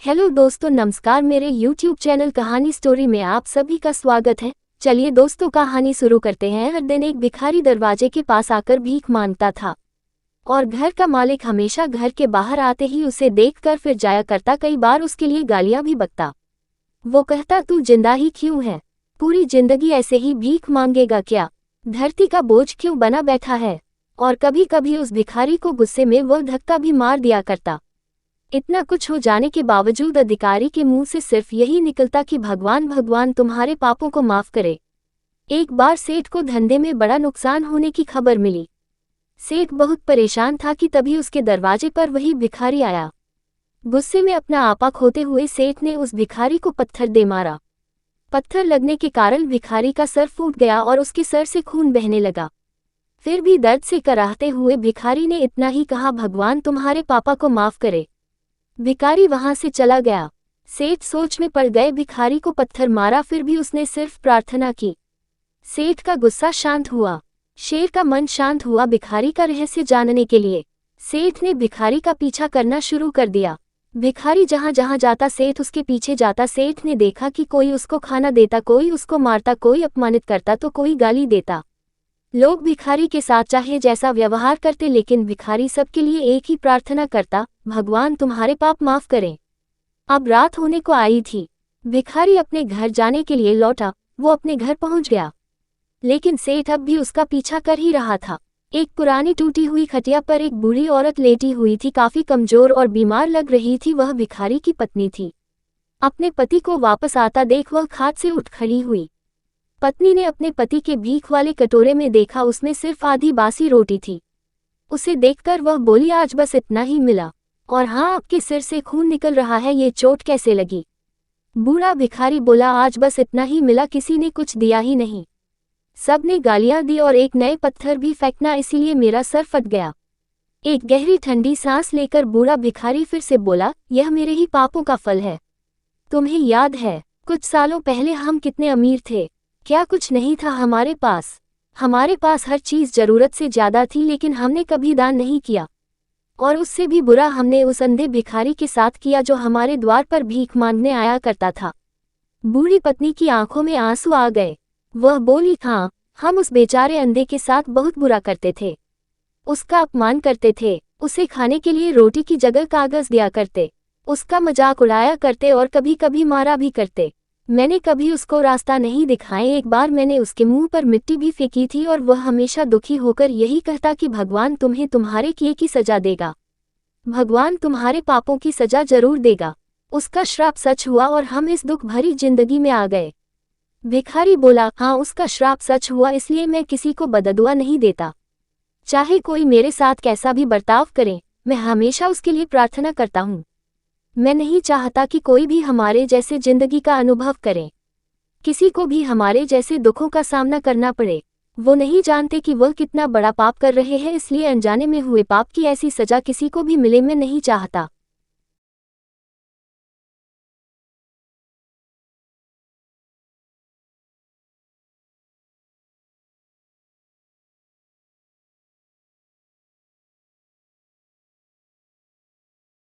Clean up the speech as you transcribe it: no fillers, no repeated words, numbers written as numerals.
Hello दोस्तों, नमस्कार। मेरे YouTube चैनल कहानी स्टोरी में आप सभी का स्वागत है। चलिए दोस्तों, कहानी शुरू करते हैं। हर दिन एक भिखारी दरवाजे के पास आकर भीख मांगता था और घर का मालिक हमेशा घर के बाहर आते ही उसे देखकर फिर जाया करता। कई बार उसके लिए गालियां भी बकता। वो कहता, तू जिंदा ही क्यों है? पूरी जिंदगी ऐसे ही भीख मांगेगा क्या? धरती का बोझ क्यों बना बैठा है? और कभी कभी उस भिखारी को गुस्से में वह धक्का भी मार दिया करता। इतना कुछ हो जाने के बावजूद अधिकारी के मुंह से सिर्फ यही निकलता कि भगवान भगवान तुम्हारे पापों को माफ करे। एक बार सेठ को धंधे में बड़ा नुकसान होने की खबर मिली। सेठ बहुत परेशान था कि तभी उसके दरवाजे पर वही भिखारी आया। गुस्से में अपना आपा खोते हुए सेठ ने उस भिखारी को पत्थर दे मारा। पत्थर लगने के कारण भिखारी का सर फूट गया और उसके सर से खून बहने लगा। फिर भी दर्द से कराहते हुए भिखारी ने इतना ही कहा, भगवान तुम्हारे पापा को माफ करे। भिखारी वहां से चला गया। सेठ सोच में पड़ गए, भिखारी को पत्थर मारा फिर भी उसने सिर्फ प्रार्थना की। सेठ का गुस्सा शांत हुआ, शेर का मन शांत हुआ भिखारी का रहस्य जानने के लिए। सेठ ने भिखारी का पीछा करना शुरू कर दिया। भिखारी जहां जहां जाता सेठ उसके पीछे जाता। सेठ ने देखा कि कोई उसको खाना देता, कोई उसको मारता, कोई अपमानित करता तो कोई गाली देता। लोग भिखारी के साथ चाहे जैसा व्यवहार करते, लेकिन भिखारी सबके लिए एक ही प्रार्थना करता, भगवान तुम्हारे पाप माफ करें। अब रात होने को आई थी। भिखारी अपने घर जाने के लिए लौटा। वो अपने घर पहुंच गया, लेकिन सेठ अब भी उसका पीछा कर ही रहा था। एक पुरानी टूटी हुई खटिया पर एक बूढ़ी औरत लेटी हुई थी, काफी कमजोर और बीमार लग रही थी। वह भिखारी की पत्नी थी। अपने पति को वापस आता देख वह खाट से उठ खड़ी हुई। पत्नी ने अपने पति के भीख वाले कटोरे में देखा, उसमें सिर्फ आधी बासी रोटी थी। उसे देखकर वह बोली, आज बस इतना ही मिला, और हाँ, आपके सिर से खून निकल रहा है, ये चोट कैसे लगी? बूढ़ा भिखारी बोला, आज बस इतना ही मिला, किसी ने कुछ दिया ही नहीं। सबने गालियां दी और एक नए पत्थर भी फेंकना, इसीलिए मेरा सर फट गया। एक गहरी ठंडी सांस लेकर बूढ़ा भिखारी फिर से बोला, यह मेरे ही पापों का फल है। तुम्हें याद है कुछ सालों पहले हम कितने अमीर थे? क्या कुछ नहीं था हमारे पास? हमारे पास हर चीज जरूरत से ज्यादा थी, लेकिन हमने कभी दान नहीं किया। और उससे भी बुरा हमने उस अंधे भिखारी के साथ किया जो हमारे द्वार पर भीख मांगने आया करता था। बूढ़ी पत्नी की आंखों में आंसू आ गए। वह बोली, हाँ, हम उस बेचारे अंधे के साथ बहुत बुरा करते थे। उसका अपमान करते थे, उसे खाने के लिए रोटी की जगह कागज दिया करते, उसका मजाक उड़ाया करते और कभी कभी मारा भी करते। मैंने कभी उसको रास्ता नहीं दिखाए। एक बार मैंने उसके मुंह पर मिट्टी भी फेंकी थी और वह हमेशा दुखी होकर यही कहता कि भगवान तुम्हें तुम्हारे किए की सजा देगा, भगवान तुम्हारे पापों की सजा जरूर देगा। उसका श्राप सच हुआ और हम इस दुख भरी जिंदगी में आ गए। भिखारी बोला, हाँ, उसका श्राप सच हुआ, इसलिए मैं किसी को बददुआ नहीं देता। चाहे कोई मेरे साथ कैसा भी बर्ताव करे, मैं हमेशा उसके लिए प्रार्थना करता हूँ। मैं नहीं चाहता कि कोई भी हमारे जैसे जिंदगी का अनुभव करे, किसी को भी हमारे जैसे दुखों का सामना करना पड़े। वो नहीं जानते कि वह कितना बड़ा पाप कर रहे हैं, इसलिए अनजाने में हुए पाप की ऐसी सजा किसी को भी मिले मैं नहीं चाहता।